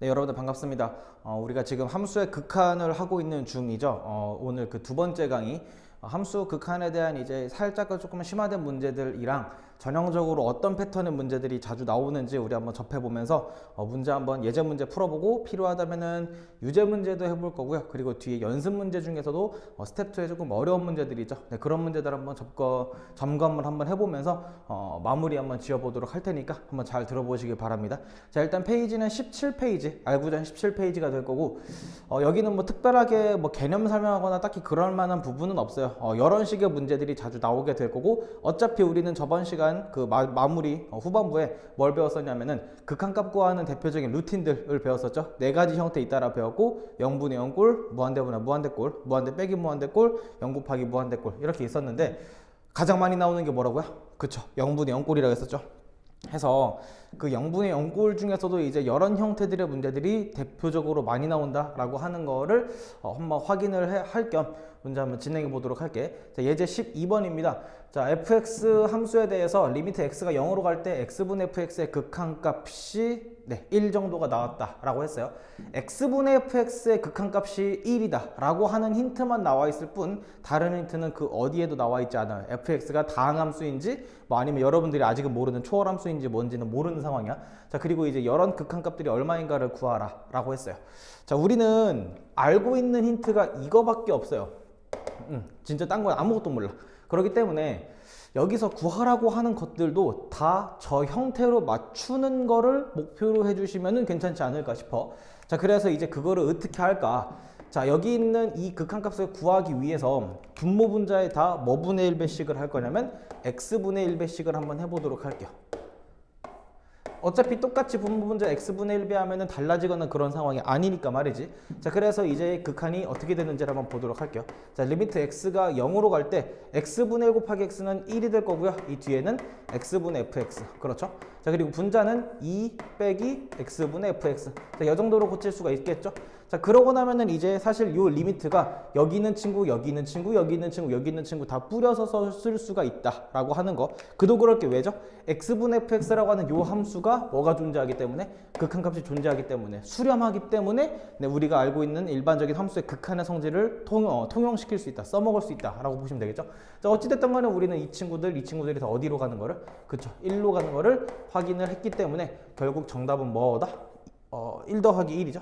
네, 여러분들 반갑습니다. 우리가 지금 함수의 극한을 하고 있는 중이죠. 오늘 그 두 번째 강의, 함수 극한에 대한 이제 살짝 조금 심화된 문제들이랑 전형적으로 어떤 패턴의 문제들이 자주 나오는지 우리 한번 접해보면서 문제 한번 예제 문제 풀어보고 필요하다면은 유제 문제도 해볼 거고요. 그리고 뒤에 연습 문제 중에서도 스텝 2에 조금 어려운 문제들이죠. 네, 그런 문제들 한번 점검을 한번 해보면서 마무리 한번 지어보도록 할 테니까 한번 잘 들어보시길 바랍니다. 자, 일단 페이지는 17페이지, 알구전 17페이지가 될 거고 여기는 뭐 특별하게 뭐 개념 설명하거나 딱히 그럴 만한 부분은 없어요. 이런 식의 문제들이 자주 나오게 될 거고, 어차피 우리는 저번 시간 그 마무리 후반부에 뭘 배웠었냐면은 극한값 구하는 대표적인 루틴들을 배웠었죠. 네 가지 형태 잇따라 배웠고, 0분의 0꼴, 무한대분할 무한대꼴, 무한대 빼기 무한대꼴, 0 곱하기 무한대꼴 이렇게 있었는데 가장 많이 나오는 게 뭐라고요? 그쵸, 0분의 0꼴이라고 했었죠. 해서 그 0분의 0꼴 중에서도 이제 이런 형태들의 문제들이 대표적으로 많이 나온다라고 하는 거를 한번 확인을 할 겸 문제 한번 진행해 보도록 할게. 자, 예제 12번입니다. 자, fx 함수에 대해서 리미트 x가 0으로 갈 때 x분의 fx의 극한값이 1 정도가 나왔다라고 했어요. x분의 fx의 극한값이 1이다 라고 하는 힌트만 나와 있을 뿐 다른 힌트는 그 어디에도 나와 있지 않아요. fx가 다항함수인지 뭐 아니면 여러분들이 아직은 모르는 초월함수인지 뭔지는 모르는 상황이야. 자, 그리고 이제 이런 극한값들이 얼마인가를 구하라 라고 했어요. 자, 우리는 알고 있는 힌트가 이거밖에 없어요. 진짜 딴 건 아무것도 몰라. 그렇기 때문에 여기서 구하라고 하는 것들도 다 저 형태로 맞추는 거를 목표로 해주시면 괜찮지 않을까 싶어. 자, 그래서 이제 그거를 어떻게 할까? 자, 여기 있는 이 극한값을 구하기 위해서 분모 분자에 다 뭐 분의 1배씩을 할 거냐면 x분의 1배씩을 한번 해보도록 할게요. 어차피 똑같이 분모 분자 x분의 1배 하면은 달라지거나 그런 상황이 아니니까 말이지. 자, 그래서 이제 극한이 어떻게 되는지를 한번 보도록 할게요. 자, 리미트 x가 0으로 갈 때 x분의 1 곱하기 x는 1이 될 거고요. 이 뒤에는 x분의 fx. 그렇죠? 자, 그리고 분자는 2 빼기 x분의 fx. 자, 이 정도로 고칠 수가 있겠죠? 자, 그러고 나면은 이제 사실 요 리미트가 여기 있는 친구, 여기 있는 친구, 여기 있는 친구, 여기 있는 친구 다 뿌려서 쓸 수가 있다라고 하는 거. 그도 그럴 게 왜죠? x분의 fx라고 하는 요 함수가 뭐가 존재하기 때문에, 극한값이 존재하기 때문에, 수렴하기 때문에 우리가 알고 있는 일반적인 함수의 극한의 성질을 통용시킬 수 있다, 써먹을 수 있다라고 보시면 되겠죠. 자, 어찌됐든 간에 우리는 이 친구들이 다 어디로 가는 거를, 그쵸, 1로 가는 거를 확인을 했기 때문에 결국 정답은 뭐다? 1 더하기 1이죠.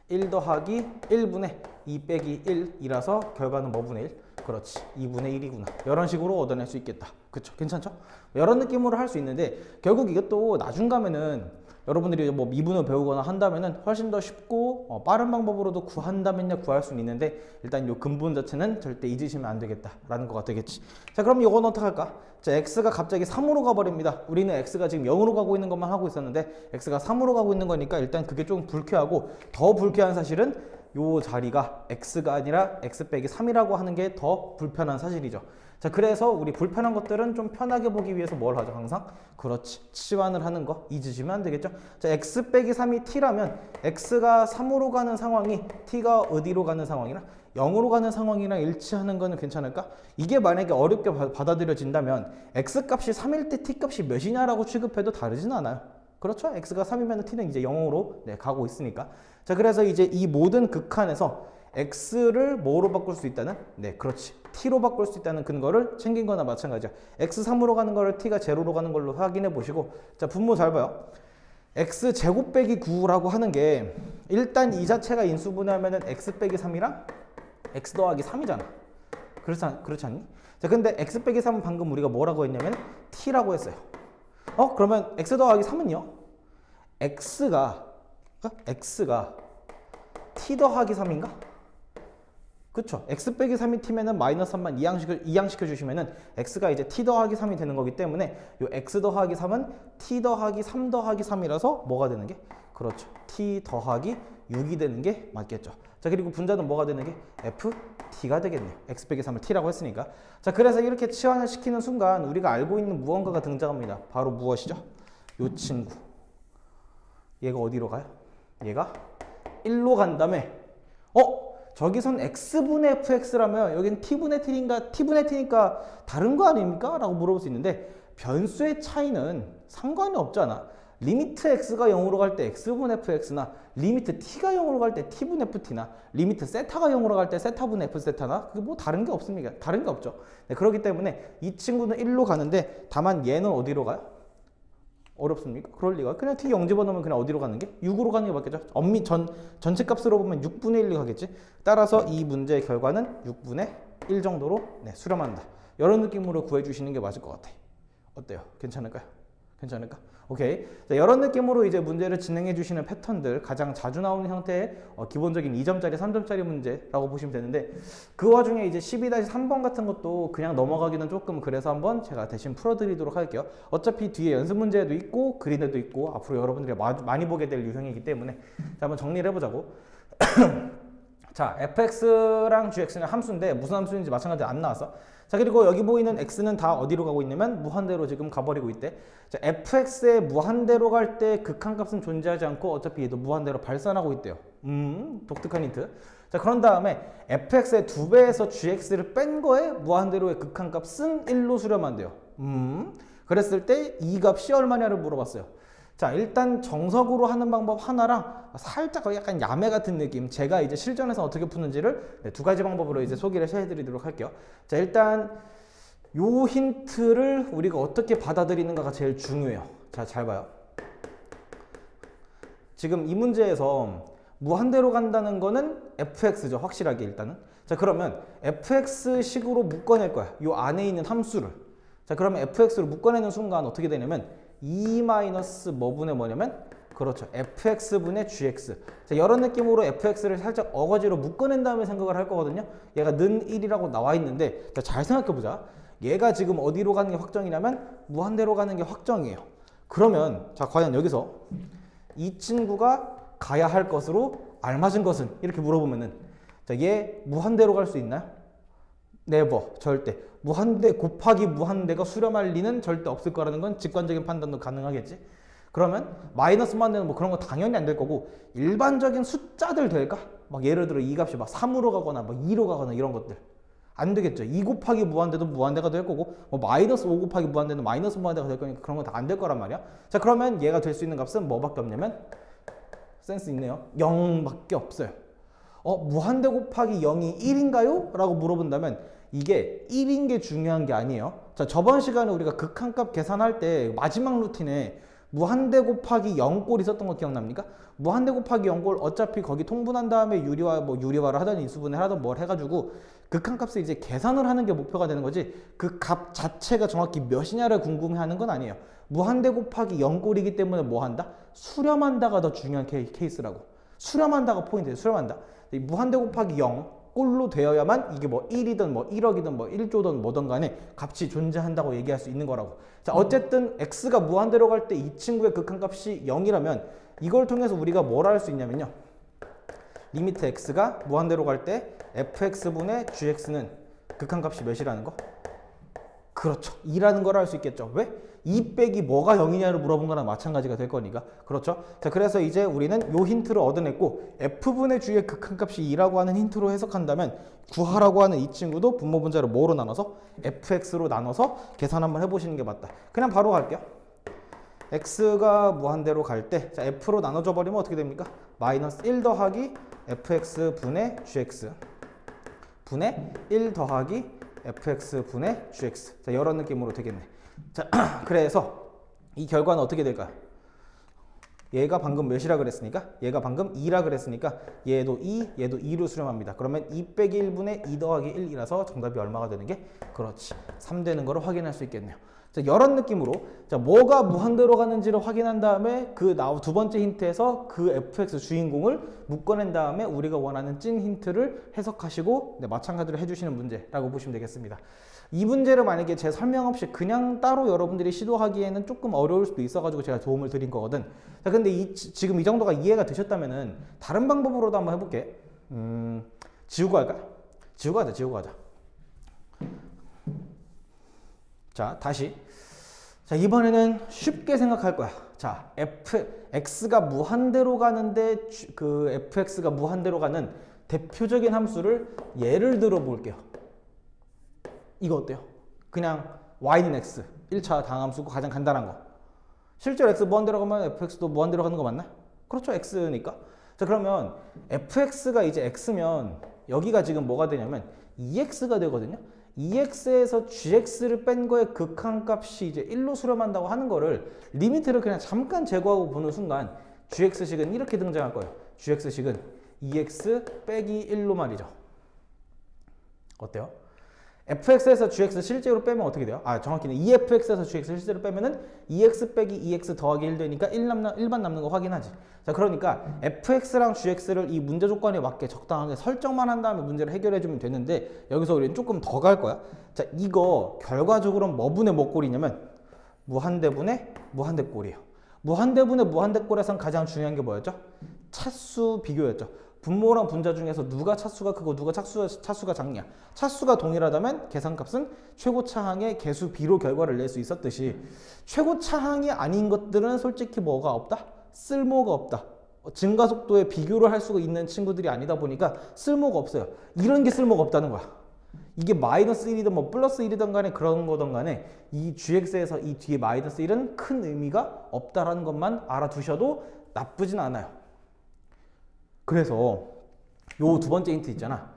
1 더하기 1분의 2 빼기 1이라서 결과는 뭐분의 1? 그렇지, 2분의 1이구나. 이런 식으로 얻어낼 수 있겠다. 그쵸? 괜찮죠? 이런 느낌으로 할 수 있는데, 결국 이것도 나중 가면은 여러분들이 뭐 미분을 배우거나 한다면은 훨씬 더 쉽고 빠른 방법으로도 구한다면야 구할 수는 있는데, 일단 요 근본 자체는 절대 잊으시면 안 되겠다라는 거가 되겠지. 자, 그럼 이건 어떻게 할까? 자, x가 갑자기 3으로 가버립니다. 우리는 x가 지금 0으로 가고 있는 것만 하고 있었는데 x가 3으로 가고 있는 거니까 일단 그게 좀 불쾌하고, 더 불쾌한 사실은 요 자리가 x가 아니라 x 빼기 3이라고 하는 게 더 불편한 사실이죠. 자, 그래서 우리 불편한 것들은 좀 편하게 보기 위해서 뭘 하죠? 항상? 그렇지, 치환을 하는 거 잊으시면 안 되겠죠. 자, x 빼기 3이 t라면 x가 3으로 가는 상황이 t가 어디로 가는 상황이나 0으로 가는 상황이랑 일치하는 거는 괜찮을까? 이게 만약에 어렵게 받아들여진다면 x값이 3일 때 t값이 몇이냐라고 취급해도 다르진 않아요. 그렇죠? x가 3이면 t는 이제 0으로 가고 있으니까. 자, 그래서 이제 이 모든 극한에서 x를 뭐로 바꿀 수 있다는? 그렇지, t로 바꿀 수 있다는 근거를 챙긴 거나 마찬가지야. x 3으로 가는 거를 t가 0로 가는 걸로 확인해 보시고, 자, 분모 잘 봐요. x 제곱 빼기 9라고 하는 게 일단 이 자체가 인수분해하면은 x 빼기 3이랑 x 더하기 3이잖아. 그렇지 않니? 자, 근데 x 빼기 3은 방금 우리가 뭐라고 했냐면 t라고 했어요. 그러면 x 더하기 3은요? x가 t 더하기 3인가? 그쵸? x 빼기 3이 t면은 마이너스 3만 이항시켜 주시면은 x가 이제 t 더하기 3이 되는 거기 때문에 요 x 더하기 3은 t 더하기 3 더하기 3이라서 뭐가 되는 게? 그렇죠, t 더하기 6이 되는 게 맞겠죠. 자, 그리고 분자는 뭐가 되는 게? ft가 되겠네요. x 빼기 3을 t라고 했으니까. 자, 그래서 이렇게 치환을 시키는 순간 우리가 알고 있는 무언가가 등장합니다. 바로 무엇이죠? 요 친구. 얘가 어디로 가요? 얘가 1로 간 다음에 저기선 x분의 fx라면 여긴 t분의 t니까 다른 거 아닙니까? 라고 물어볼 수 있는데, 변수의 차이는 상관이 없잖아. 리미트 x가 0으로 갈 때 x분의 fx나 리미트 t가 0으로 갈 때 t분의 ft나 리미트 세타가 0으로 갈 때 세타분의 f세타나 그게 뭐 다른 게 없습니까? 다른 게 없죠. 네, 그렇기 때문에 이 친구는 1로 가는데 다만 얘는 어디로 가요? 어렵습니까? 그럴 리가. 그냥 t 0 집어넣으면 그냥 어디로 가는 게? 6으로 가는 게 맞겠죠? 전체 값으로 보면 6분의 1로 가겠지? 따라서 이 문제의 결과는 6분의 1 정도로 네, 수렴한다. 이런 느낌으로 구해주시는 게 맞을 것 같아. 어때요? 괜찮을까요? 괜찮을까? 오케이. 자, 이런 느낌으로 이제 문제를 진행해 주시는 패턴들, 가장 자주 나오는 형태의 기본적인 2점짜리, 3점짜리 문제라고 보시면 되는데, 그 와중에 이제 12-3번 같은 것도 그냥 넘어가기는 조금 그래서 한번 제가 대신 풀어드리도록 할게요. 어차피 뒤에 연습 문제도 있고 그린에도 있고 앞으로 여러분들이 많이 보게 될 유형이기 때문에 자, 한번 정리를 해보자고. 자, fx랑 gx는 함수인데 무슨 함수인지 마찬가지로 안 나왔어. 자, 그리고 여기 보이는 x는 다 어디로 가고 있냐면 무한대로 지금 가버리고 있대. 자, fx에 무한대로 갈 때 극한값은 존재하지 않고 어차피 얘도 무한대로 발산하고 있대요. 독특한 힌트. 자, 그런 다음에 fx의 2배에서 gx를 뺀 거에 무한대로의 극한값은 1로 수렴한대요. 그랬을 때 이 값이 얼마냐를 물어봤어요. 자, 일단 정석으로 하는 방법 하나랑 살짝 약간 야매 같은 느낌, 제가 이제 실전에서 어떻게 푸는지를 네, 두 가지 방법으로 이제 소개를 해드리도록 할게요. 자, 일단 요 힌트를 우리가 어떻게 받아들이는가가 제일 중요해요. 자, 잘 봐요. 지금 이 문제에서 무한대로 간다는 거는 fx죠. 확실하게 일단은. 자, 그러면 fx식으로 묶어낼 거야. 요 안에 있는 함수를. 자, 그러면 fx로 묶어내는 순간 어떻게 되냐면 2 마이너스 뭐분의 뭐냐면 그렇죠. fx분의 gx. 자, 이런 느낌으로 fx를 살짝 어거지로 묶어낸 다음에 생각을 할 거거든요. 얘가 는 1이라고 나와 있는데 자, 잘 생각해 보자. 얘가 지금 어디로 가는 게 확정이냐면 무한대로 가는 게 확정이에요. 그러면 자, 과연 여기서 이 친구가 가야 할 것으로 알맞은 것은? 이렇게 물어보면은 자, 얘 무한대로 갈 수 있나요? 네버, 절대. 무한대 곱하기 무한대가 수렴할 리는 절대 없을 거라는 건 직관적인 판단도 가능하겠지. 그러면 마이너스 무한대는 뭐 그런 거 당연히 안 될 거고 일반적인 숫자들 될까? 막 예를 들어 이 값이 막 3으로 가거나 막 2로 가거나 이런 것들 안 되겠죠. 2 곱하기 무한대도 무한대가 될 거고 뭐 마이너스 5 곱하기 무한대는 마이너스 무한대가 될 거니까 그런 거 다 안 될 거란 말이야. 자, 그러면 얘가 될 수 있는 값은 뭐밖에 없냐면 센스 있네요. 0밖에 없어요. 무한대 곱하기 0이 1인가요? 라고 물어본다면 이게 1인 게 중요한 게 아니에요. 자, 저번 시간에 우리가 극한값 계산할 때 마지막 루틴에 무한대 곱하기 0꼴 있었던 거 기억납니까? 무한대 곱하기 0꼴 어차피 거기 통분한 다음에 유리화를 하든 인수분해를 하든 뭘 해가지고 극한값을 이제 계산을 하는 게 목표가 되는 거지 그 값 자체가 정확히 몇이냐를 궁금해하는 건 아니에요. 무한대 곱하기 0꼴이기 때문에 뭐 한다? 수렴한다가 더 중요한 케이스라고. 수렴한다가 포인트예요. 수렴한다. 무한대 곱하기 0 꼴로 되어야만 이게 뭐 1이든 뭐 1억이든 뭐 1조든 뭐든 간에 값이 존재한다고 얘기할 수 있는 거라고. 자, 어쨌든 x가 무한대로 갈 때 이 친구의 극한값이 0이라면 이걸 통해서 우리가 뭘 할 수 있냐면요. 리미트 x가 무한대로 갈 때 fx분의 gx는 극한값이 몇이라는 거? 그렇죠. 2라는 걸 알 수 있겠죠. 왜? 2 빼기 뭐가 0이냐를 물어본 거랑 마찬가지가 될 거니까. 그렇죠. 자, 그래서 이제 우리는 요 힌트를 얻어냈고 f분의 g의 극한값이 2라고 하는 힌트로 해석한다면 구하라고 하는 이 친구도 분모 분자를 뭐로 나눠서? fx로 나눠서 계산 한번 해보시는 게 맞다. 그냥 바로 갈게요. x가 무한대로 갈 때 자, f로 나눠줘 버리면 어떻게 됩니까? 마이너스 1 더하기 fx분의 gx 분의 1 더하기 fx분의 gx. 자, 이런 느낌으로 되겠네. 자, 그래서 이 결과는 어떻게 될까요? 얘가 방금 몇이라 그랬으니까? 얘가 방금 2라 그랬으니까 얘도 2, 얘도 2로 수렴합니다. 그러면 2 빼기 1분의 2 더하기 1이라서 정답이 얼마가 되는 게? 그렇지. 3 되는 거를 확인할 수 있겠네요. 자, 이런 느낌으로 자, 뭐가 무한대로 가는지를 확인한 다음에 그 두 번째 힌트에서 그 fx 주인공을 묶어낸 다음에 우리가 원하는 찐 힌트를 해석하시고 네, 마찬가지로 해주시는 문제라고 보시면 되겠습니다. 이 문제를 만약에 제 설명 없이 그냥 따로 여러분들이 시도하기에는 조금 어려울 수도 있어가지고 제가 도움을 드린 거거든. 자, 근데 지금 이 정도가 이해가 되셨다면은 다른 방법으로도 한번 해볼게. 지우고 할까? 지우고 하자, 지우고 하자. 자, 다시. 자, 이번에는 쉽게 생각할 거야. 자, x가 무한대로 가는데 그 fx가 무한대로 가는 대표적인 함수를 예를 들어 볼게요. 이거 어때요? 그냥 y는 x 1차 당함수고 가장 간단한 거. 실제로 x 무한대로 가면 fx도 무한대로 가는 거 맞나? 그렇죠. x니까. 자, 그러면 fx가 이제 x면 여기가 지금 뭐가 되냐면 2x가 되거든요. 2x에서 gx를 뺀 거의 극한값이 이제 1로 수렴한다고 하는 거를 리미트를 그냥 잠깐 제거하고 보는 순간 gx식은 이렇게 등장할 거예요. gx식은 2x 빼기 1로 말이죠. 어때요? fx에서 gx 실제로 빼면 어떻게 돼요? 아, 정확히는 2fx에서 gx 실제로 빼면은 2x 빼기 2x 더하기 1 되니까 1만 남는 거 확인하지. 자, 그러니까 fx랑 gx를 이 문제 조건에 맞게 적당하게 설정만 한 다음에 문제를 해결해 주면 되는데 여기서 우리는 조금 더 갈 거야. 자, 이거 결과적으로 뭐 분의 뭐 꼴이냐면 무한대분의 무한대꼴이에요. 무한대분의 무한대꼴에선 가장 중요한 게 뭐였죠? 차수 비교였죠. 분모랑 분자 중에서 누가 차수가 크고 누가 차수가 작냐. 차수가 동일하다면 계산값은 최고차항의 개수 비로 결과를 낼 수 있었듯이 최고차항이 아닌 것들은 솔직히 뭐가 없다? 쓸모가 없다. 증가속도에 비교를 할 수가 있는 친구들이 아니다 보니까 쓸모가 없어요. 이런 게 쓸모가 없다는 거야. 이게 마이너스 1이든 뭐 플러스 1이든 간에 그런 거든 간에 이 gx에서 이 뒤에 마이너스 1은 큰 의미가 없다라는 것만 알아두셔도 나쁘진 않아요. 그래서 요 두 번째 힌트 있잖아.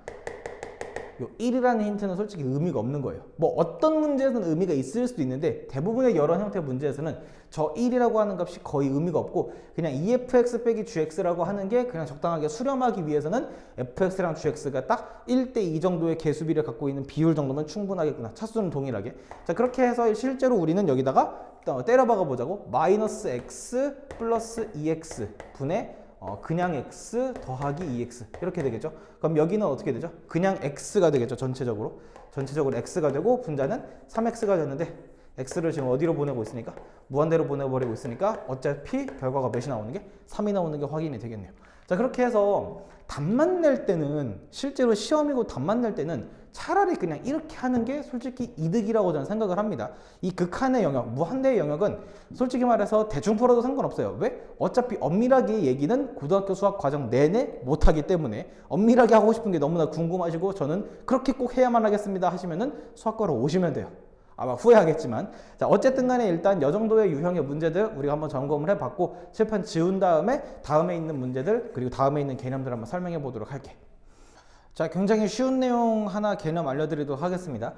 요 1이라는 힌트는 솔직히 의미가 없는 거예요. 뭐 어떤 문제에서는 의미가 있을 수도 있는데 대부분의 여러 형태의 문제에서는 저 1이라고 하는 값이 거의 의미가 없고 그냥 2fx 빼기 gx라고 하는 게 그냥 적당하게 수렴하기 위해서는 fx랑 gx가 딱 1대2 정도의 개수비를 갖고 있는 비율 정도면 충분하겠구나. 차수는 동일하게. 자, 그렇게 해서 실제로 우리는 여기다가 때려박아 보자고. 마이너스 x 플러스 2x 분의 그냥 x 더하기 2x 이렇게 되겠죠. 그럼 여기는 어떻게 되죠? 그냥 x가 되겠죠. 전체적으로 x가 되고 분자는 3x가 됐는데 x를 지금 어디로 보내고 있으니까 무한대로 보내버리고 있으니까 어차피 결과가 몇이 나오는 게 3이 나오는 게 확인이 되겠네요. 자, 그렇게 해서 답만 낼 때는 실제로 시험이고 답만 낼 때는 차라리 그냥 이렇게 하는 게 솔직히 이득이라고 저는 생각을 합니다. 이 극한의 영역, 무한대의 영역은 솔직히 말해서 대충 풀어도 상관없어요. 왜? 어차피 엄밀하게 얘기는 고등학교 수학 과정 내내 못하기 때문에 엄밀하게 하고 싶은 게 너무나 궁금하시고 저는 그렇게 꼭 해야만 하겠습니다 하시면은 수학과로 오시면 돼요. 아마 후회하겠지만. 자, 어쨌든 간에 일단 이 정도의 유형의 문제들 우리가 한번 점검을 해봤고 칠판 지운 다음에 다음에 있는 문제들 그리고 다음에 있는 개념들 한번 설명해 보도록 할게. 자, 굉장히 쉬운 내용 하나 개념 알려드리도록 하겠습니다.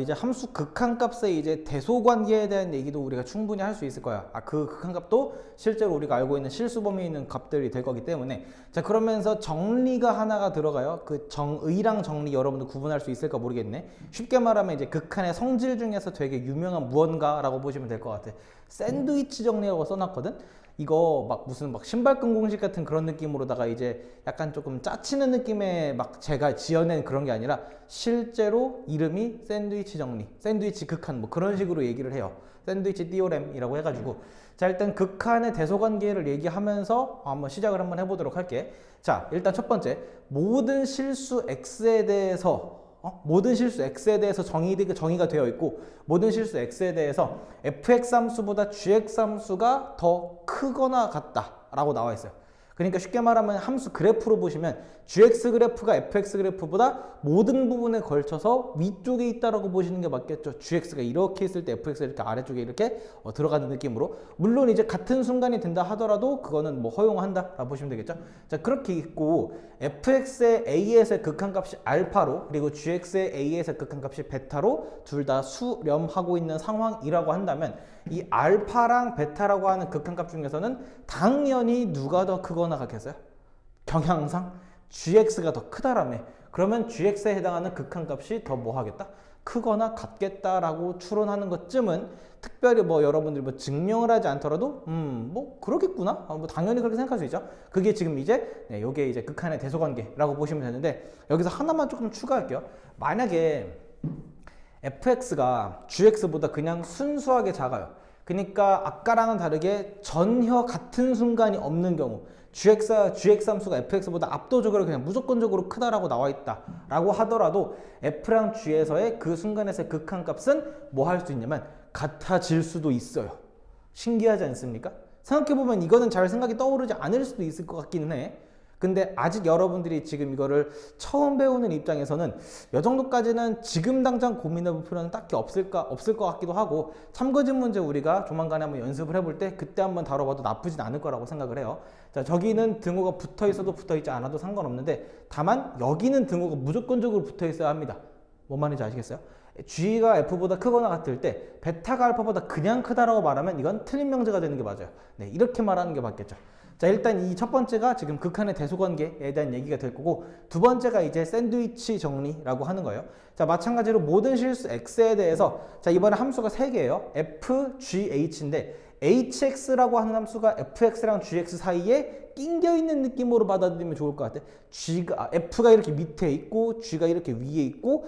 이제 함수 극한값의 이제 대소관계에 대한 얘기도 우리가 충분히 할 수 있을 거야. 그 극한값도 실제로 우리가 알고 있는 실수 범위에 있는 값들이 될 거기 때문에. 자, 그러면서 정리가 하나가 들어가요. 그 정의랑 정리 여러분들 구분할 수 있을까 모르겠네. 쉽게 말하면 이제 극한의 성질 중에서 되게 유명한 무언가라고 보시면 될 것 같아. 샌드위치 정리라고 써놨거든. 이거 막 무슨 막 신발끈 공식 같은 그런 느낌으로다가 이제 약간 조금 짜치는 느낌의 막 제가 지어낸 그런 게 아니라 실제로 이름이 샌드위치 정리, 샌드위치 극한 뭐 그런 식으로 얘기를 해요. 샌드위치 띠오렘이라고 해가지고. 자, 일단 극한의 대소관계를 얘기하면서 한번 시작을 한번 해보도록 할게. 자, 일단 첫 번째, 모든 실수 x에 대해서 모든 실수 x에 대해서 정의가 되어 있고 모든 실수 x에 대해서 fx 함수보다 gx 함수가 더 크거나 같다 라고 나와 있어요. 그러니까 쉽게 말하면 함수 그래프로 보시면 gx 그래프가 fx 그래프보다 모든 부분에 걸쳐서 위쪽에 있다라고 보시는 게 맞겠죠. gx가 이렇게 있을 때 fx가 이렇게 아래쪽에 이렇게 들어가는 느낌으로. 물론 이제 같은 순간이 된다 하더라도 그거는 뭐 허용한다 라고 보시면 되겠죠. 자, 그렇게 있고 fx의 a에서의 극한값이 알파로 그리고 gx의 a에서의 극한값이 베타로 둘 다 수렴하고 있는 상황이라고 한다면 이 알파랑 베타라고 하는 극한값 중에서는 당연히 누가 더 크거나 같겠어요? 경향상 gx가 더 크다라며. 그러면 gx에 해당하는 극한값이 더 뭐 하겠다? 크거나 같겠다라고 추론하는 것쯤은 특별히 뭐 여러분들이 뭐 증명을 하지 않더라도 뭐 그러겠구나. 뭐 당연히 그렇게 생각할 수 있죠. 그게 지금 이제 요게 이제 극한의 대소관계라고 보시면 되는데 여기서 하나만 조금 추가할게요. 만약에 fx가 gx보다 그냥 순수하게 작아요. 그러니까 아까랑은 다르게 전혀 같은 순간이 없는 경우 gx 함수가 fx보다 압도적으로 그냥 무조건적으로 크다라고 나와 있다 라고 하더라도 f랑 g에서의 그 순간에서의 극한값은 뭐 할 수 있냐면 같아질 수도 있어요. 신기하지 않습니까? 생각해보면 이거는 잘 생각이 떠오르지 않을 수도 있을 것 같기는 해. 근데 아직 여러분들이 지금 이거를 처음 배우는 입장에서는 이 정도까지는 지금 당장 고민해 볼 필요는 딱히 없을 것 같기도 하고, 참고진 문제 우리가 조만간에 한번 연습을 해볼 때 그때 한번 다뤄봐도 나쁘진 않을 거라고 생각을 해요. 자, 저기는 등호가 붙어 있어도 붙어 있지 않아도 상관없는데, 다만 여기는 등호가 무조건적으로 붙어 있어야 합니다. 뭔 말인지 아시겠어요? G가 F보다 크거나 같을 때 베타가 알파보다 그냥 크다라고 말하면 이건 틀린 명제가 되는 게 맞아요. 네, 이렇게 말하는 게 맞겠죠. 자, 일단 이 첫 번째가 지금 극한의 대소관계에 대한 얘기가 될 거고, 두 번째가 이제 샌드위치 정리라고 하는 거예요. 자, 마찬가지로 모든 실수 x에 대해서, 자, 이번에 함수가 3개예요. f, g, h인데 hx라고 하는 함수가 fx랑 gx 사이에 낑겨 있는 느낌으로 받아들이면 좋을 것 같아. f가 이렇게 밑에 있고 g가 이렇게 위에 있고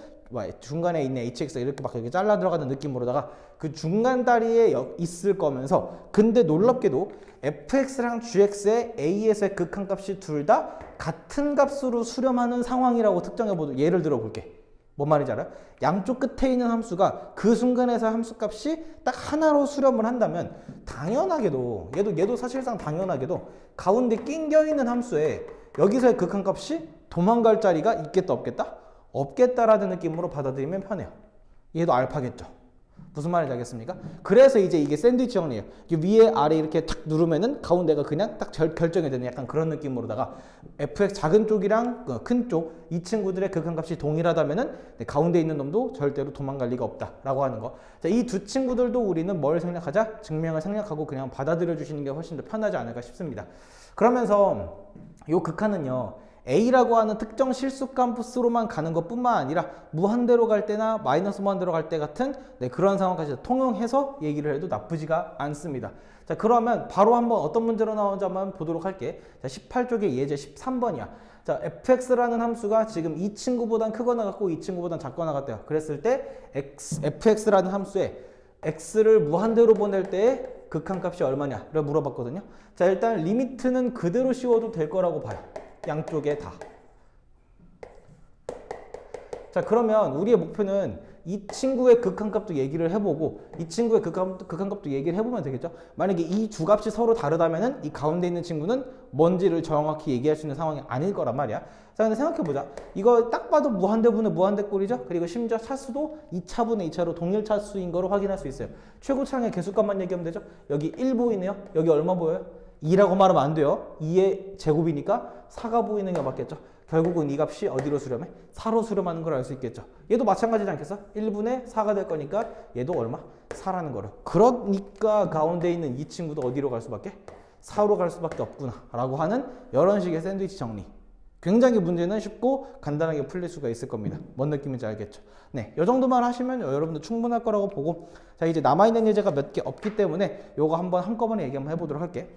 중간에 있는 hx가 이렇게 막 잘라 들어가는 느낌으로다가 그 중간 다리에 있을 거면서, 근데 놀랍게도 fx랑 gx의 a에서의 극한값이 둘 다 같은 값으로 수렴하는 상황이라고 특정해보도 예를 들어 볼게. 뭔 말인지 알아요? 양쪽 끝에 있는 함수가 그 순간에서 함수값이 딱 하나로 수렴을 한다면 당연하게도 얘도 사실상 당연하게도 가운데 낑겨 있는 함수에 여기서의 극한값이 도망갈 자리가 있겠다 없겠다? 없겠다라는 느낌으로 받아들이면 편해요. 얘도 알파겠죠. 무슨 말인지 알겠습니까? 그래서 이제 이게 샌드위치 정리예요. 위에 아래 이렇게 탁 누르면은 가운데가 그냥 딱 결정이 되는 약간 그런 느낌으로다가 fx 작은 쪽이랑 큰 쪽 이 친구들의 극한값이 동일하다면은 가운데 있는 놈도 절대로 도망갈 리가 없다라고 하는 거. 자, 이 두 친구들도 우리는 뭘 생략하자? 증명을 생략하고 그냥 받아들여 주시는 게 훨씬 더 편하지 않을까 싶습니다. 그러면서 이 극한은요, A라고 하는 특정 실수값으로만 가는 것뿐만 아니라 무한대로 갈 때나 마이너스 무한대로 갈 때 같은 그런 상황까지 통용해서 얘기를 해도 나쁘지가 않습니다. 자, 그러면 바로 한번 어떤 문제로 나오는지 한번 보도록 할게. 자, 18쪽의 예제 13번이야. 자, fx라는 함수가 지금 이 친구보단 크거나 같고 이 친구보단 작거나 같대요. 그랬을 때 fx라는 함수에 x를 무한대로 보낼 때의 극한값이 얼마냐를 물어봤거든요. 자, 일단 리미트는 그대로 씌워도 될 거라고 봐요. 양쪽에 다. 자, 그러면 우리의 목표는 이 친구의 극한값도 얘기를 해보고 이 친구의 극한값도 얘기를 해보면 되겠죠. 만약에 이 두 값이 서로 다르다면은 이 가운데 있는 친구는 뭔지를 정확히 얘기할 수 있는 상황이 아닐 거란 말이야. 자, 근데 생각해보자. 이거 딱 봐도 무한대분의 무한대꼴이죠. 그리고 심지어 차수도 2차분의 2차로 동일 차수인 거로 확인할 수 있어요. 최고차항의 개수값만 얘기하면 되죠. 여기 1 보이네요. 여기 얼마 보여요? 2라고 말하면 안 돼요. 2의 제곱이니까 4가 보이는 게 맞겠죠. 결국은 이 값이 어디로 수렴해? 4로 수렴하는 걸 알 수 있겠죠. 얘도 마찬가지지 않겠어? 1분의 4가 될 거니까 얘도 얼마? 4라는 거를. 그러니까 가운데 있는 이 친구도 어디로 갈 수밖에? 4로 갈 수밖에 없구나 라고 하는 이런 식의 샌드위치 정리. 굉장히 문제는 쉽고 간단하게 풀릴 수가 있을 겁니다. 뭔 느낌인지 알겠죠? 네, 이 정도만 하시면 여러분들 충분할 거라고 보고, 자, 이제 남아있는 예제가 몇 개 없기 때문에 요거 한번 한꺼번에 얘기 한번 해보도록 할게.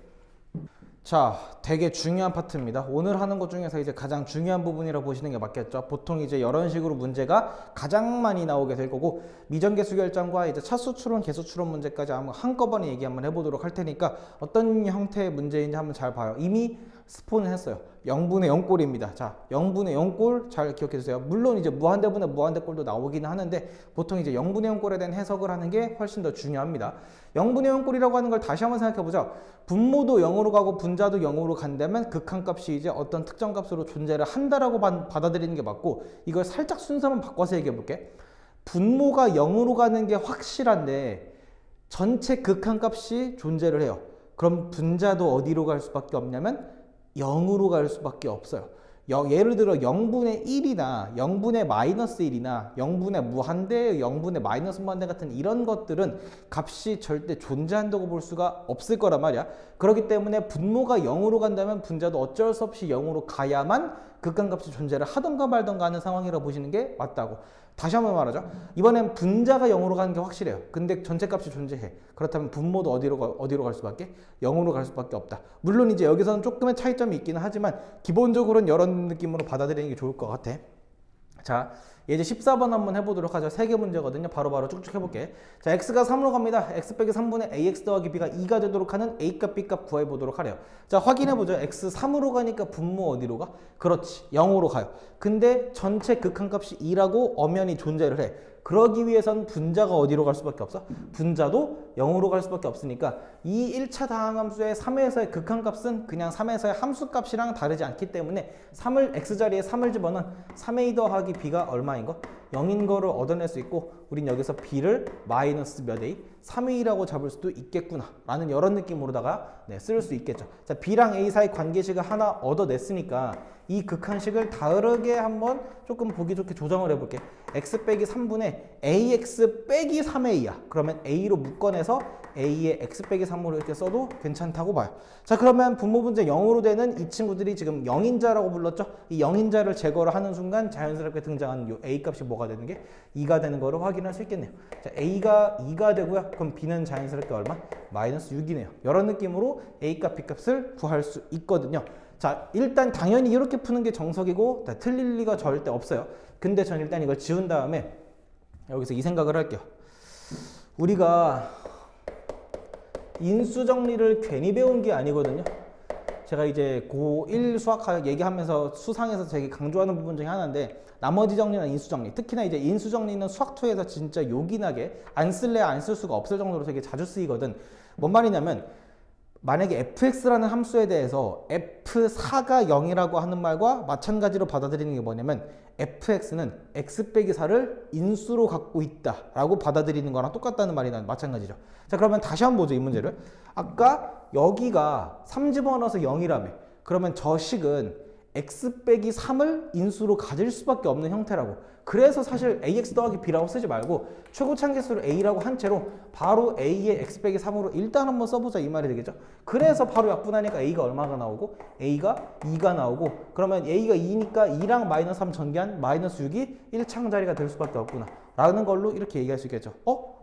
자, 되게 중요한 파트입니다. 오늘 하는 것 중에서 이제 가장 중요한 부분이라고 보시는 게 맞겠죠. 보통 이제 이런 식으로 문제가 가장 많이 나오게 될 거고, 미정계수 결정과 이제 차수 추론, 계수 추론 문제까지 한꺼번에 얘기 한번 해보도록 할 테니까 어떤 형태의 문제인지 한번 잘 봐요. 이미 스폰을 했어요. 0분의 0꼴입니다. 자, 0분의 0꼴 잘 기억해 주세요. 물론 이제 무한대분의 무한대꼴도 나오기는 하는데 보통 이제 0분의 0꼴에 대한 해석을 하는 게 훨씬 더 중요합니다. 0분의 0꼴이라고 하는 걸 다시 한번 생각해 보죠. 분모도 0으로 가고 분자도 0으로 간다면 극한값이 이제 어떤 특정 값으로 존재를 한다라고 받아들이는 게 맞고, 이걸 살짝 순서만 바꿔서 얘기해 볼게. 분모가 0으로 가는 게 확실한데 전체 극한값이 존재를 해요. 그럼 분자도 어디로 갈 수밖에 없냐면 0으로 갈 수밖에 없어요. 예를 들어 0분의 1이나 0분의 마이너스 1이나 0분의 무한대, 0분의 마이너스 무한대 같은 이런 것들은 값이 절대 존재한다고 볼 수가 없을 거란 말이야. 그렇기 때문에 분모가 0으로 간다면 분자도 어쩔 수 없이 0으로 가야만 극한값이 존재를 하던가 말던가 하는 상황이라고 보시는 게 맞다고. 다시 한번 말하죠. 이번엔 분자가 0으로 가는 게 확실해요. 근데 전체 값이 존재해. 그렇다면 분모도 어디로 갈 수밖에? 0으로 갈 수밖에 없다. 물론 이제 여기서는 조금의 차이점이 있기는 하지만 기본적으로는 이런 느낌으로 받아들이는 게 좋을 것 같아. 자, 예제 14번 한번 해보도록 하죠. 3개 문제거든요. 바로바로 쭉쭉 해볼게. 자, x가 3으로 갑니다. x 빼기 3분의 ax 더하기 b가 2가 되도록 하는 a값 b값 구해보도록 하래요. 자, 확인해보죠. x 3으로 가니까 분모 어디로 가? 그렇지, 0으로 가요. 근데 전체 극한값이 2라고 엄연히 존재를 해. 그러기 위해선 분자가 어디로 갈 수밖에 없어? 분자도 0으로 갈 수밖에 없으니까 이 1차 다항함수의 3에서의 극한값은 그냥 3에서의 함수값이랑 다르지 않기 때문에 3을 x자리에 3을 집어넣은 3a 더하기 b가 얼마인 거? 0인 거를 얻어낼 수 있고 우린 여기서 b를 마이너스 몇 a? 3a라고 잡을 수도 있겠구나 라는 이런 느낌으로다가 쓸 수 있겠죠. 자, b랑 a 사이 관계식을 하나 얻어냈으니까 이 극한식을 다르게 한번 조금 보기 좋게 조정을 해볼게. x 빼기 3분의 ax 빼기 3a야. 그러면 a로 묶어내서 a의 x 빼기 3으로 이렇게 써도 괜찮다고 봐요. 자, 그러면 분모 분자 0으로 되는 이 친구들이 지금 0인자라고 불렀죠. 이 0인자를 제거를 하는 순간 자연스럽게 등장하는 이 a 값이 뭐가 되는 게 2가 되는 거를 확인할 수 있겠네요. 자, a가 2가 되고요. 그럼 b는 자연스럽게 얼마? 마이너스 6이네요. 이런 느낌으로 a 값, b 값을 구할 수 있거든요. 자, 일단 당연히 이렇게 푸는 게 정석이고 틀릴 리가 절대 없어요. 근데 전 일단 이걸 지운 다음에 여기서 이 생각을 할게요. 우리가 인수정리를 괜히 배운 게 아니거든요. 제가 이제 고1 수학 얘기하면서 수상에서 되게 강조하는 부분 중에 하나인데 나머지 정리나 인수정리, 특히나 이제 인수정리는 수학2에서 진짜 요긴하게 안 쓸래 안 쓸 수가 없을 정도로 되게 자주 쓰이거든. 뭔 말이냐면 만약에 fx라는 함수에 대해서 f4가 0이라고 하는 말과 마찬가지로 받아들이는 게 뭐냐면 fx는 x 빼기 4를 인수로 갖고 있다 라고 받아들이는 거랑 똑같다는 말이나 마찬가지죠. 자, 그러면 다시 한번 보죠, 이 문제를. 아까 여기가 3 집어넣어서 0이라며. 그러면 저 식은 x 빼기 3을 인수로 가질 수밖에 없는 형태라고. 그래서 사실 ax 더하기 b라고 쓰지 말고 최고차항계수를 a라고 한 채로 바로 a의 x 빼기 3으로 일단 한번 써보자 이 말이 되겠죠. 그래서 바로 약분하니까 a가 얼마가 나오고 a가 2가 나오고 그러면 a가 2니까 2랑 마이너스 3 전개한 마이너스 6이 1창자리가 될 수밖에 없구나 라는 걸로 이렇게 얘기할 수 있겠죠.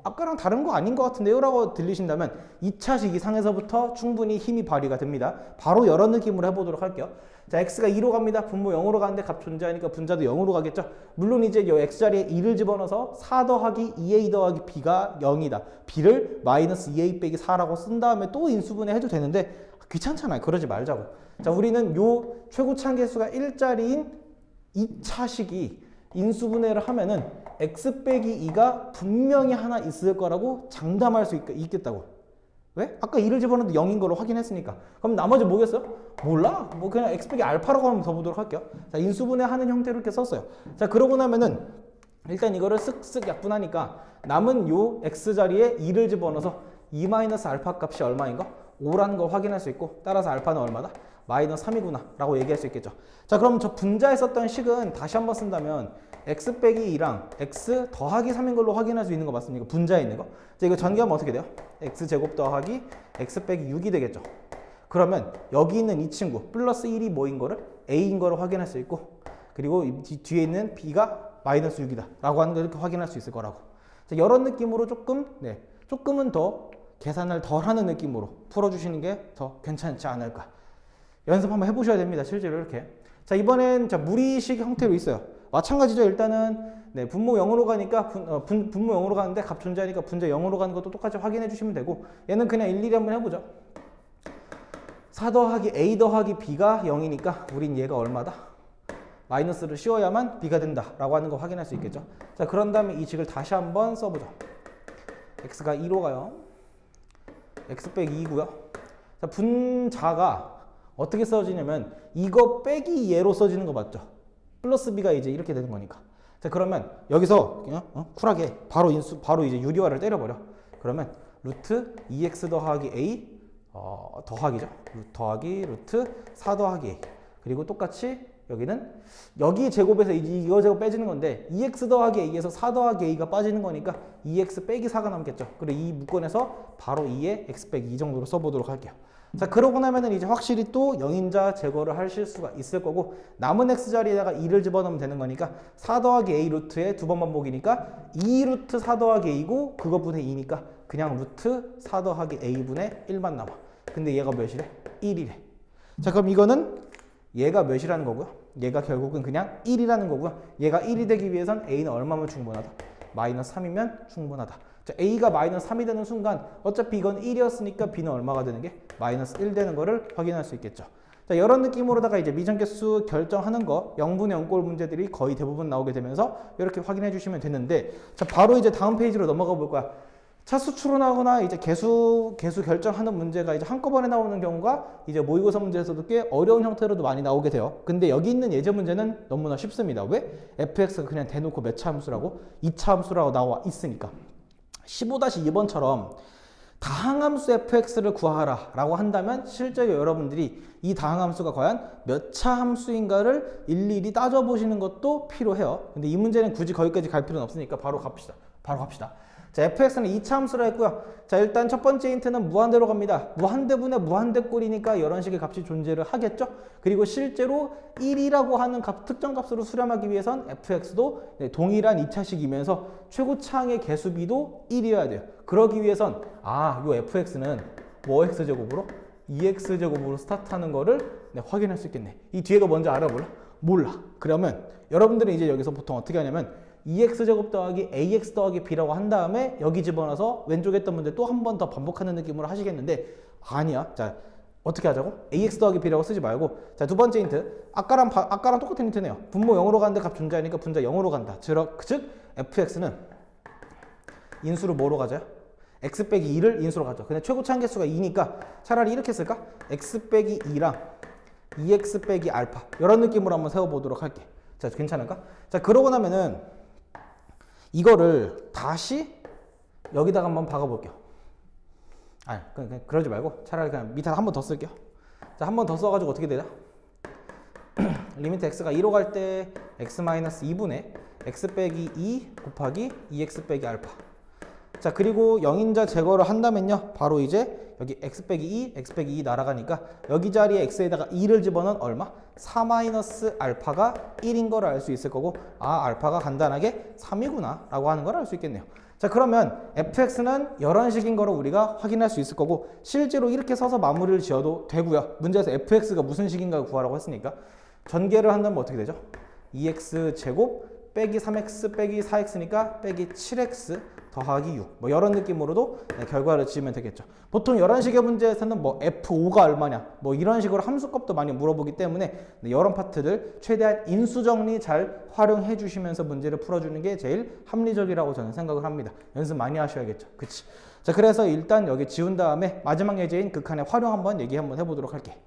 아까랑 다른 거 아닌 것 같은데요? 라고 들리신다면 2차식 이상에서부터 충분히 힘이 발휘가 됩니다. 바로 이런 느낌으로 해보도록 할게요. 자, x가 2로 갑니다. 분모 0으로 가는데 값 존재하니까 분자도 0으로 가겠죠. 물론 이제 이 x자리에 2를 집어넣어서 4 더하기 2a 더하기 b가 0이다. b를 마이너스 2a 빼기 4라고 쓴 다음에 또 인수분해 해도 되는데 귀찮잖아요. 그러지 말자고. 자, 우리는 요 최고차항계수가 1자리인 2차식이 인수분해를 하면은 x 빼기 2가 분명히 하나 있을 거라고 장담할 수 있겠다고. 왜? 아까 2를 집어넣는데 0인 걸로 확인했으니까. 그럼 나머지 뭐겠어요? 몰라. 뭐 그냥 x 빼기 알파라고 한번 더 보도록 할게요. 자, 인수분해 하는 형태로 이렇게 썼어요. 자, 그러고 나면은 일단 이거를 쓱쓱 약분하니까 남은 요 x자리에 2를 집어넣어서 2 마이너스 알파 값이 얼마인가? 5라는 걸 확인할 수 있고 따라서 알파는 얼마다? 마이너스 3이구나 라고 얘기할 수 있겠죠. 자, 그럼 저 분자에 썼던 식은 다시 한번 쓴다면 x 빼기 2랑 x 더하기 3인 걸로 확인할 수 있는 거 맞습니까? 분자에 있는 거. 자, 이거 전개하면 어떻게 돼요? x제곱 더하기 x 빼기 6이 되겠죠. 그러면 여기 있는 이 친구 플러스 1이 뭐인 거를 a인 거를 확인할 수 있고 그리고 뒤에 있는 b가 마이너스 6이다 라고 하는 걸 이렇게 확인할 수 있을 거라고. 자, 이런 느낌으로 조금은 더 계산을 덜 하는 느낌으로 풀어주시는 게 더 괜찮지 않을까. 연습 한번 해보셔야 됩니다. 실제로 이렇게. 자, 이번엔 무리식 형태로 있어요. 마찬가지죠. 일단은 분모 0으로 가니까 분모 0으로 가는데 값 존재하니까 분자 0으로 가는 것도 똑같이 확인해 주시면 되고 얘는 그냥 일일이 한번 해보죠. 4 더하기 a 더하기 b가 0이니까 우린 얘가 얼마다? 마이너스를 씌워야만 b가 된다 라고 하는 거 확인할 수 있겠죠. 자, 그런 다음에 이 식을 다시 한번 써보죠. x가 2로 가요. x 빼기 2고요. 자, 분자가 어떻게 써지냐면 이거 빼기 얘로 써지는 거 맞죠? 플러스 b가 이제 이렇게 되는 거니까. 자, 그러면 여기서 쿨하게 바로 이제 유리화를 때려버려. 그러면 루트 2x 더하기 a 더하기죠. 더하기 루트 4 더하기 a. 그리고 똑같이 여기는 여기 제곱에서 이거 제곱 빼지는 건데 2x 더하기 a에서 4 더하기 a가 빠지는 거니까 2x 빼기 4가 남겠죠. 그리고 이 묶어내서 바로 2에 x 빼기 2 정도로 써보도록 할게요. 자, 그러고 나면은 이제 확실히 또 0인자 제거를 하실 수가 있을 거고 남은 x자리에다가 2를 집어넣으면 되는 거니까 4 더하기 a 루트에 두 번 반복이니까 2 루트 4 더하기 a고 그거분의 2니까 그냥 루트 4 더하기 a분의 1만 남아. 근데 얘가 몇이래? 1이래. 자, 그럼 이거는 얘가 몇이라는 거고요. 얘가 결국은 그냥 1이라는 거고요. 얘가 1이 되기 위해선 a는 얼마면 충분하다? 마이너스 3이면 충분하다. 자, a가 마이너스 3이 되는 순간 어차피 이건 1이었으니까 b는 얼마가 되는 게? 마이너스 1 되는 거를 확인할 수 있겠죠. 자, 이런 느낌으로다가 이제 미정계수 결정하는 거 0분의 0꼴 문제들이 거의 대부분 나오게 되면서 이렇게 확인해 주시면 되는데 자, 바로 이제 다음 페이지로 넘어가 볼 거야. 차수 추론하거나 이제 개수 결정하는 문제가 이제 한꺼번에 나오는 경우가 이제 모의고사 문제에서도 꽤 어려운 형태로도 많이 나오게 돼요. 근데 여기 있는 예제 문제는 너무나 쉽습니다. 왜? fx가 그냥 대놓고 몇 차 함수라고? 2차 함수라고 나와 있으니까. 15-2번처럼 다항함수 fx를 구하라 라고 한다면 실제로 여러분들이 이 다항함수가 과연 몇 차 함수인가를 일일이 따져보시는 것도 필요해요. 근데 이 문제는 굳이 거기까지 갈 필요는 없으니까 바로 갑시다. 자, fx는 2차 함수라 했고요. 자, 일단 첫 번째 힌트는 무한대로 갑니다. 무한대분의 무한대꼴이니까 이런 식의 값이 존재를 하겠죠. 그리고 실제로 1이라고 하는 특정 값으로 수렴하기 위해선 fx도 동일한 2차식이면서 최고차항의 개수비도 1이어야 돼요. 그러기 위해선 요 fx는 뭐 x제곱으로? 2x제곱으로 스타트하는 거를 확인할 수 있겠네. 이 뒤에가 뭔지 알아볼래? 몰라. 그러면 여러분들은 이제 여기서 보통 어떻게 하냐면 2x제곱 더하기 ax 더하기 b라고 한 다음에 여기 집어넣어서 왼쪽에 했던 문제 또 한 번 더 반복하는 느낌으로 하시겠는데 아니야. 자, 어떻게 하자고? ax 더하기 b라고 쓰지 말고 자, 두 번째 힌트. 아까랑 똑같은 힌트네요. 분모 0으로 가는데 값 존재하니까 분자 0으로 간다. 즉 fx는 인수를 뭐로 가져요? x 빼기 2를 인수로 가죠. 근데 최고차항 개수가 2니까 차라리 이렇게 쓸까? x 빼기 2랑 2x 빼기 알파 이런 느낌으로 한번 세워보도록 할게. 자, 괜찮을까? 자, 그러고 나면은 이거를 다시 여기다가 한번 박아볼게요. 아니, 그냥 그러지 말고 차라리 그냥 밑에 한 번 더 쓸게요. 자, 한 번 더 써가지고 어떻게 되냐? 리미트 x가 2로 갈 때 x-2분의 x 빼기 2 곱하기 2x 빼기 알파. 자, 그리고 영인자 제거를 한다면요. 바로 이제 여기 x 빼기 2, x 빼기 2 날아가니까 여기 자리에 x에다가 2를 집어넣은 얼마? 4 알파가 1인 걸 알 수 있을 거고 알파가 간단하게 3이구나 라고 하는 걸 알 수 있겠네요. 자, 그러면 fx는 이런 식인 거를 우리가 확인할 수 있을 거고 실제로 이렇게 써서 마무리를 지어도 되고요. 문제에서 fx가 무슨 식인가를 구하라고 했으니까 전개를 한다면 어떻게 되죠? 2x 제곱 빼기 3x 빼기 4x니까 빼기 7x 더하기 6. 뭐 이런 느낌으로도 결과를 지으면 되겠죠. 보통 이런 식의 문제에서는 뭐 F5가 얼마냐 뭐 이런 식으로 함수값도 많이 물어보기 때문에 이런 파트들 최대한 인수 정리 잘 활용해 주시면서 문제를 풀어주는 게 제일 합리적이라고 저는 생각을 합니다. 연습 많이 하셔야겠죠. 그치? 자, 그래서 일단 여기 지운 다음에 마지막 예제인 극한의 활용 한번 얘기 한번 해보도록 할게.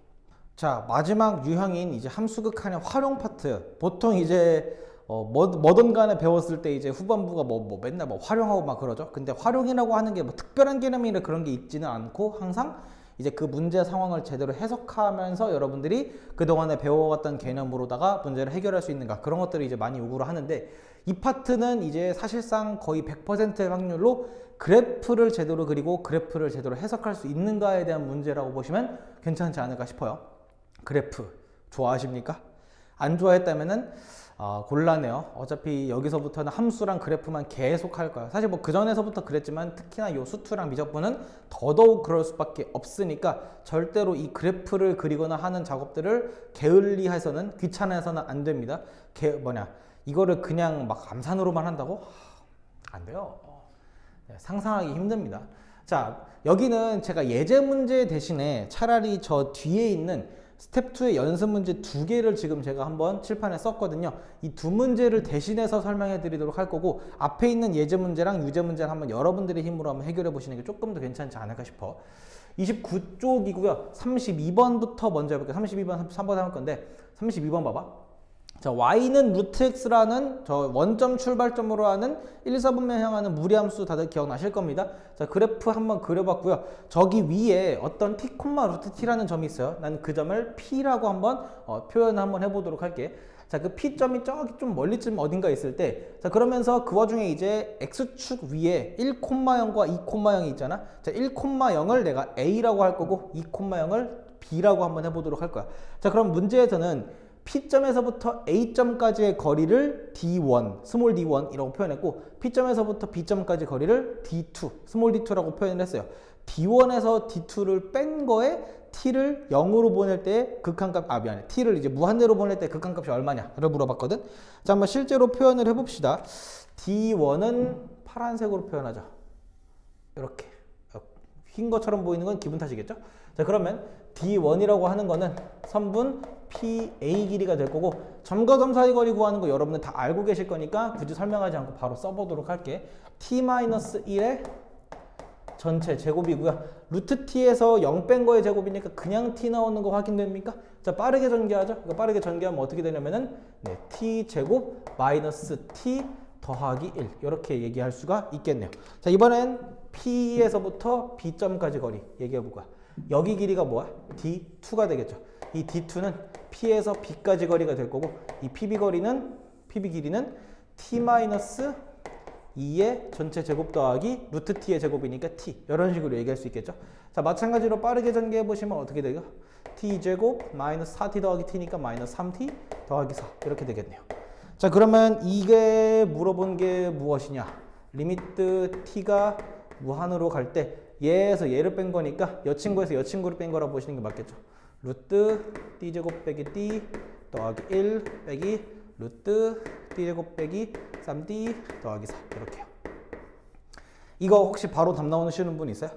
자, 마지막 유형인 이제 함수 극한의 활용 파트. 보통 이제 뭐든 간에 배웠을 때 이제 후반부가 맨날 활용하고 막 그러죠. 근데 활용이라고 하는 게 뭐 특별한 개념이나 그런 게 있지는 않고 항상 이제 그 문제 상황을 제대로 해석하면서 여러분들이 그동안에 배워왔던 개념으로다가 문제를 해결할 수 있는가 그런 것들을 이제 많이 요구를 하는데 이 파트는 이제 사실상 거의 100%의 확률로 그래프를 제대로 그리고 그래프를 제대로 해석할 수 있는가에 대한 문제라고 보시면 괜찮지 않을까 싶어요. 그래프 좋아하십니까? 안 좋아했다면은 곤란해요. 어차피 여기서부터는 함수랑 그래프만 계속 할 거야. 사실 뭐 그전에서부터 그랬지만 특히나 요 수투랑 미적분은 더더욱 그럴 수밖에 없으니까 절대로 이 그래프를 그리거나 하는 작업들을 게을리해서는 귀찮아서는 안 됩니다. 이거를 그냥 막 암산으로만 한다고? 안 돼요. 상상하기 힘듭니다. 자, 여기는 제가 예제 문제 대신에 차라리 저 뒤에 있는 스텝 2의 연습 문제 2개를 지금 제가 한번 칠판에 썼거든요. 이 두 문제를 대신해서 설명해 드리도록 할 거고 앞에 있는 예제 문제랑 유제 문제를 한번 여러분들의 힘으로 한번 해결해 보시는 게 조금 더 괜찮지 않을까 싶어. 29쪽이고요. 32번부터 먼저 해볼게요. 32번, 3번 할 건데 32번 봐봐. 자, y는 루트 x라는 저 원점 출발점으로 하는 1, 4분면 향하는 무리함수 다들 기억나실 겁니다. 자, 그래프 한번 그려봤고요. 저기 위에 어떤 t, 루트 t라는 점이 있어요. 난 그 점을 p라고 한번 표현을 한번 해보도록 할게. 자, 그 p점이 저기 좀 멀리쯤 어딘가 있을 때, 자, 그러면서 그 와중에 이제 x축 위에 1,0과 2,0이 있잖아. 자, 1,0을 내가 a라고 할 거고 2,0을 b라고 한번 해보도록 할 거야. 자, 그럼 문제에서는 P점에서부터 A점까지의 거리를 D1, 스몰 d1이라고 표현했고 P점에서부터 B점까지 거리를 D2, 스몰 d2라고 표현을 했어요. D1에서 D2를 뺀 거에 T를 0으로 보낼 때 극한값, T를 이제 무한대로 보낼 때 극한값이 얼마냐를 물어봤거든. 자, 한번 실제로 표현을 해봅시다. D1은 파란색으로 표현하자. 이렇게. 흰 것처럼 보이는 건 기분 탓이겠죠? 자, 그러면 D1이라고 하는 거는 선분 PA 길이가 될 거고 점과 점 사이 거리 구하는 거 여러분들 다 알고 계실 거니까 굳이 설명하지 않고 바로 써보도록 할게. T-1에 전체 제곱이고요. 루트 t에서 0 뺀 거의 제곱이니까 그냥 t 나오는 거 확인됩니까? 자, 빠르게 전개하죠. 이거 빠르게 전개하면 어떻게 되냐면은 네, t 제곱 마이너스 t 더하기 1 이렇게 얘기할 수가 있겠네요. 자, 이번엔 P에서부터 B점까지 거리 얘기해 볼 거야. 여기 길이가 뭐야? D2가 되겠죠. 이 D2는 P에서 B까지 거리가 될 거고 이 PB 길이는 T-2의 전체 제곱 더하기 루트 T의 제곱이니까 T 이런 식으로 얘기할 수 있겠죠. 자, 마찬가지로 빠르게 전개해 보시면 어떻게 돼요? T제곱 마이너스 4T 더하기 T니까 마이너스 3T 더하기 4 이렇게 되겠네요. 자, 그러면 이게 물어본 게 무엇이냐? 리미트 t가 무한으로 갈 때 얘에서 얘를 뺀 거니까 여 친구에서 여 친구를 뺀 거라고 보시는 게 맞겠죠. 루트 t제곱 빼기 t 더하기 1 빼기 루트 t제곱 빼기 3t 더하기 4 이렇게요. 이거 혹시 바로 답 나오시는 분 있어요?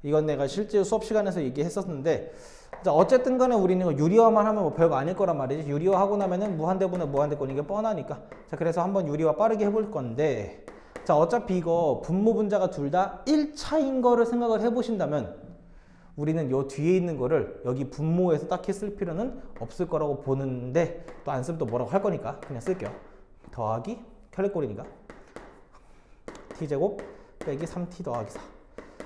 이건 내가 실제 수업 시간에서 얘기했었는데 자, 어쨌든 간에 우리는 유리화만 하면 뭐 별거 아닐 거란 말이지. 유리화 하고 나면은 무한대분의 무한대권 이게 뻔하니까. 자, 그래서 한번 유리화 빠르게 해볼 건데 자, 어차피 이거 분모 분자가 둘 다 1차인 거를 생각을 해보신다면 우리는 요 뒤에 있는 거를 여기 분모에서 딱히 쓸 필요는 없을 거라고 보는데 또 안 쓰면 또 뭐라고 할 거니까 그냥 쓸게요. 더하기 혈액꼴이니까 t제곱 빼기 3t 더하기 4.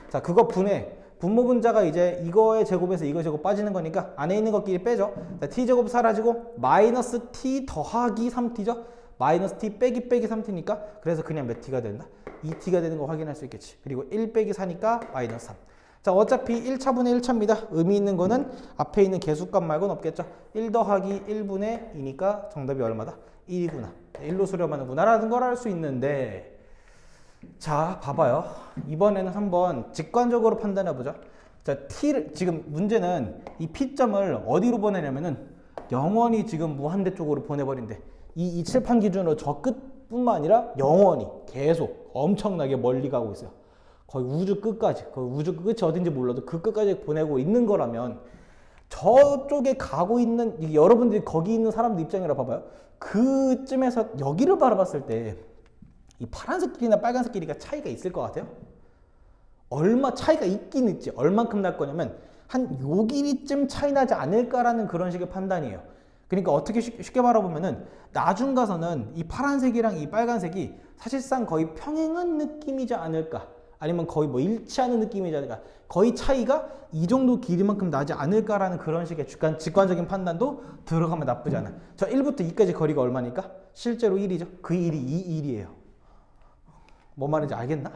자, 그거 분모 분자가 이제 이거의 제곱에서 이거 제곱 빠지는 거니까 안에 있는 것끼리 빼죠. 자, t제곱 사라지고 마이너스 t 더하기 3t죠. 마이너스 t 빼기 3t니까 그래서 그냥 몇 t가 된다? 2t가 되는 거 확인할 수 있겠지. 그리고 1 빼기 4니까 마이너스 3. 자, 어차피 1차분의 1차입니다. 의미 있는 거는 앞에 있는 개수값 말고는 없겠죠. 1 더하기 1분의 2니까 정답이 얼마다? 1이구나. 1로 수렴하는구나 라는 걸 알 수 있는데 자, 봐봐요. 이번에는 한번 직관적으로 판단해 보죠. 자, t를 지금 문제는 이 p점을 어디로 보내냐면은 영원히 지금 무한대 쪽으로 보내버린대. 이 칠판 기준으로 저 끝뿐만 아니라 영원히 계속 엄청나게 멀리 가고 있어요. 거의 우주 끝까지. 거의 우주 끝이 어딘지 몰라도 그 끝까지 보내고 있는 거라면 저쪽에 가고 있는 여러분들이 거기 있는 사람들 입장이라 봐봐요. 그쯤에서 여기를 바라봤을 때 이 파란색 길이나 빨간색 길이가 차이가 있을 것 같아요? 얼마 차이가 있긴 있지. 얼만큼 날 거냐면 한 요 길이쯤 차이 나지 않을까라는 그런 식의 판단이에요. 그러니까 어떻게 쉽게 바라보면은 나중 가서는 이 파란색이랑 이 빨간색이 사실상 거의 평행한 느낌이지 않을까. 아니면 거의 뭐 일치하는 느낌이지 않을까. 거의 차이가 이 정도 길이만큼 나지 않을까라는 그런 식의 직관적인 판단도 들어가면 나쁘지 않아요. 저 1부터 2까지 거리가 얼마니까? 실제로 1이죠. 그 1이 이 1이에요. 뭔 말인지 알겠나?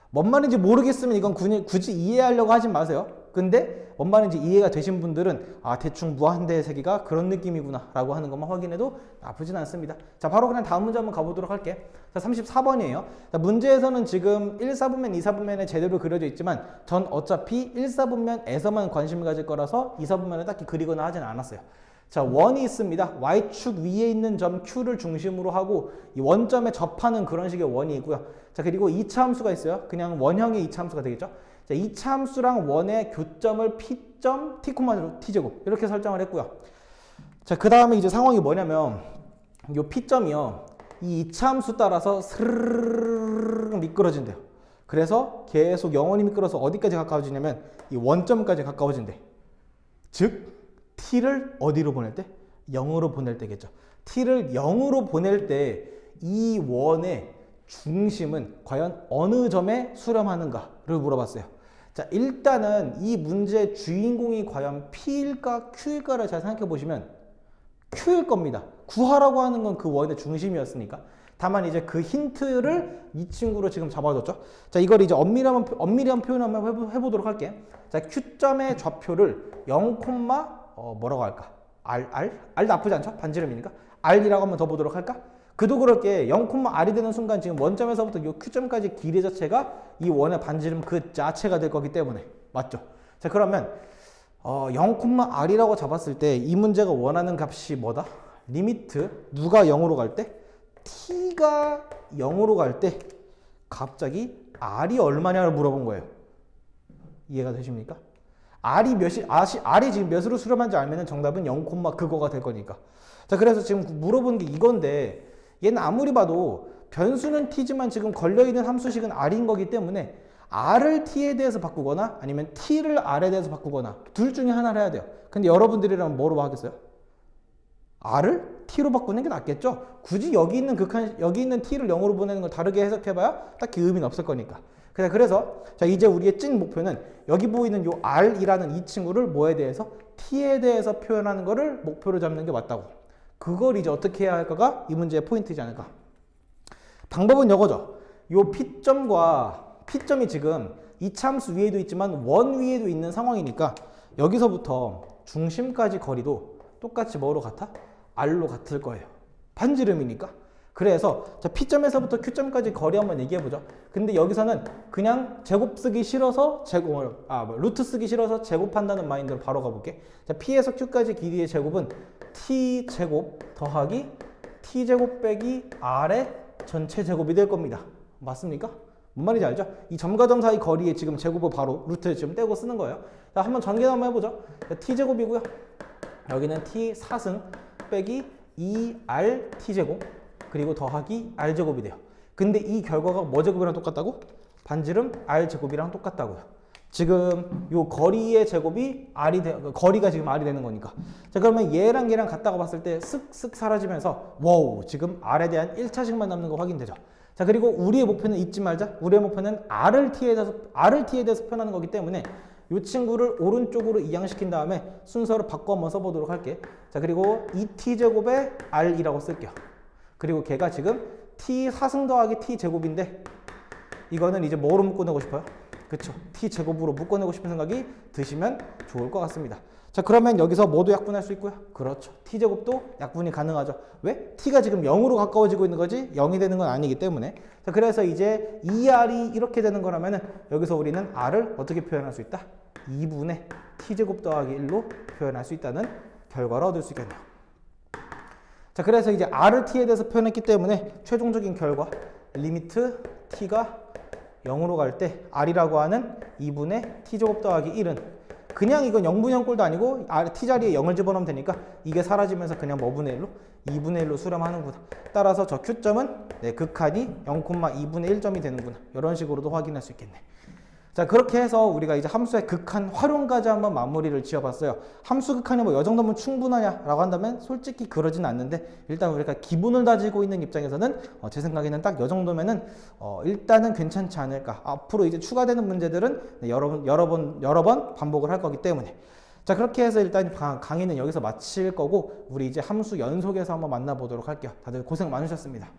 뭔 말인지 모르겠으면 이건 굳이 이해하려고 하지 마세요. 근데 뭔 말인지 이해가 되신 분들은 아, 대충 무한대의 세기가 그런 느낌이구나 라고 하는 것만 확인해도 나쁘진 않습니다. 자, 바로 그냥 다음 문제 한번 가보도록 할게. 자, 34번이에요. 자, 문제에서는 지금 1사분면, 2사분면에 제대로 그려져 있지만 전 어차피 1사분면에서만 관심을 가질 거라서 2사분면을 딱히 그리거나 하진 않았어요. 자, 원이 있습니다. Y축 위에 있는 점 Q를 중심으로 하고 이 원점에 접하는 그런 식의 원이 있고요. 자, 그리고 2차 함수가 있어요. 그냥 원형의 2차 함수가 되겠죠. 자, 2차 함수랑 원의 교점을 P점 T, T제곱 이렇게 설정을 했고요. 자, 그 다음에 이제 상황이 뭐냐면 이 P점이요. 이 2차 함수 따라서 스르르르 미끄러진대요. 그래서 계속 영원히 미끄러서 어디까지 가까워지냐면 이 원점까지 가까워진대. 즉 t를 어디로 보낼 때? 0으로 보낼 때겠죠. t를 0으로 보낼 때 이 원의 중심은 과연 어느 점에 수렴하는가를 물어봤어요. 자, 일단은 이 문제의 주인공이 과연 P일까 Q일까를 잘 생각해 보시면 Q일 겁니다. 구하라고 하는 건 그 원의 중심이었으니까. 다만 이제 그 힌트를 이 친구로 지금 잡아줬죠. 자, 이걸 이제 엄밀한 표현 한번 해보도록 할게. 자, Q점의 좌표를 0, 뭐라고 할까? R 나쁘지 않죠? 반지름이니까. R이라고 한번 더 보도록 할까? 그도 그렇게 0,R이 되는 순간 지금 원점에서부터 이 Q점까지 길이 자체가 이 원의 반지름 그 자체가 될 거기 때문에. 맞죠? 자, 그러면 0,R이라고 잡았을 때 이 문제가 원하는 값이 뭐다? 리미트 누가 0으로 갈 때? t가 0으로 갈 때 갑자기 R이 얼마냐를 물어본 거예요. 이해가 되십니까? R이 지금 몇으로 수렴한지 알면 정답은 0, 그거가 될 거니까. 자, 그래서 지금 물어본 게 이건데 얘는 아무리 봐도 변수는 t지만 지금 걸려있는 함수식은 R인 거기 때문에 r을 t에 대해서 바꾸거나 아니면 t를 r에 대해서 바꾸거나 둘 중에 하나를 해야 돼요. 근데 여러분들이라면 뭐로 하겠어요? r을 t로 바꾸는 게 낫겠죠? 굳이 여기 있는 여기 있는 t를 0으로 보내는 걸 다르게 해석해봐야 딱히 의미는 없을 거니까. 그래서 자 이제 우리의 찐 목표는 여기 보이는 요 r이라는 이 친구를 뭐에 대해서? t에 대해서 표현하는 거를 목표로 잡는 게 맞다고. 그걸 이제 어떻게 해야 할까가 이 문제의 포인트이지 않을까. 방법은 이거죠. 요 P점과 P점이 지금 이차함수 위에도 있지만 원 위에도 있는 상황이니까 여기서부터 중심까지 거리도 똑같이 뭐로 같아? R로 같을 거예요. 반지름이니까. 그래서 자 P점에서부터 Q점까지 거리 한번 얘기해보죠. 근데 여기서는 그냥 제곱 쓰기 싫어서 루트 쓰기 싫어서 제곱한다는 마인드로 바로 가볼게. 자 P에서 Q까지 길이의 제곱은 T제곱 더하기 T제곱 빼기 R의 전체 제곱이 될 겁니다. 맞습니까? 뭔 말인지 알죠? 이 점과 점 사이 거리에 지금 제곱을 바로 루트에 지금 떼고 쓰는 거예요. 자 한번 전개 한번 해보죠. T제곱이고요. 여기는 T 4승 빼기 2R T제곱 그리고 더하기 R제곱이 돼요. 근데 이 결과가 뭐 제곱이랑 똑같다고? 반지름 R제곱이랑 똑같다고요. 지금 요 거리의 제곱이 거리가 지금 R이 되는 거니까. 자 그러면 얘랑 얘랑 같다고 봤을 때 쓱쓱 사라지면서 와우 지금 R에 대한 1차식만 남는 거 확인되죠. 자 그리고 우리의 목표는 잊지 말자. 우리의 목표는 R을 T에 대해서 표현하는 거기 때문에 이 친구를 오른쪽으로 이양시킨 다음에 순서를 바꿔 한번 써보도록 할게. 자 그리고 2t제곱에 R이라고 쓸게요. 그리고 걔가 지금 t 4승 더하기 t제곱인데 이거는 이제 뭐로 묶어내고 싶어요? 그쵸? t제곱으로 묶어내고 싶은 생각이 드시면 좋을 것 같습니다. 자 그러면 여기서 뭐도 약분할 수 있고요. 그렇죠. t제곱도 약분이 가능하죠. 왜? t가 지금 0으로 가까워지고 있는 거지 0이 되는 건 아니기 때문에. 자 그래서 이제 2r이 이렇게 되는 거라면은 여기서 우리는 r을 어떻게 표현할 수 있다? 2분의 t제곱 더하기 1로 표현할 수 있다는 결과를 얻을 수 있겠네요. 자 그래서 이제 r을 t에 대해서 표현했기 때문에 최종적인 결과 리미트 t가 0으로 갈 때 r이라고 하는 2분의 t제곱 더하기 1은 그냥 이건 0분의 0꼴도 아니고 t자리에 0을 집어넣으면 되니까 이게 사라지면서 그냥 뭐분의 1로? 2분의 1로 수렴하는구나. 따라서 저 Q점은 극한이 0,2분의 1점이 되는구나. 이런 식으로도 확인할 수 있겠네. 자 그렇게 해서 우리가 이제 함수의 극한 활용까지 한번 마무리를 지어봤어요. 함수 극한이 뭐 이 정도면 충분하냐 라고 한다면 솔직히 그러진 않는데 일단 우리가 기본을 다지고 있는 입장에서는 제 생각에는 딱 이 정도면은 일단은 괜찮지 않을까. 앞으로 이제 추가되는 문제들은 여러 번 반복을 할 거기 때문에. 자 그렇게 해서 일단 강의는 여기서 마칠 거고 우리 이제 함수 연속에서 한번 만나보도록 할게요. 다들 고생 많으셨습니다.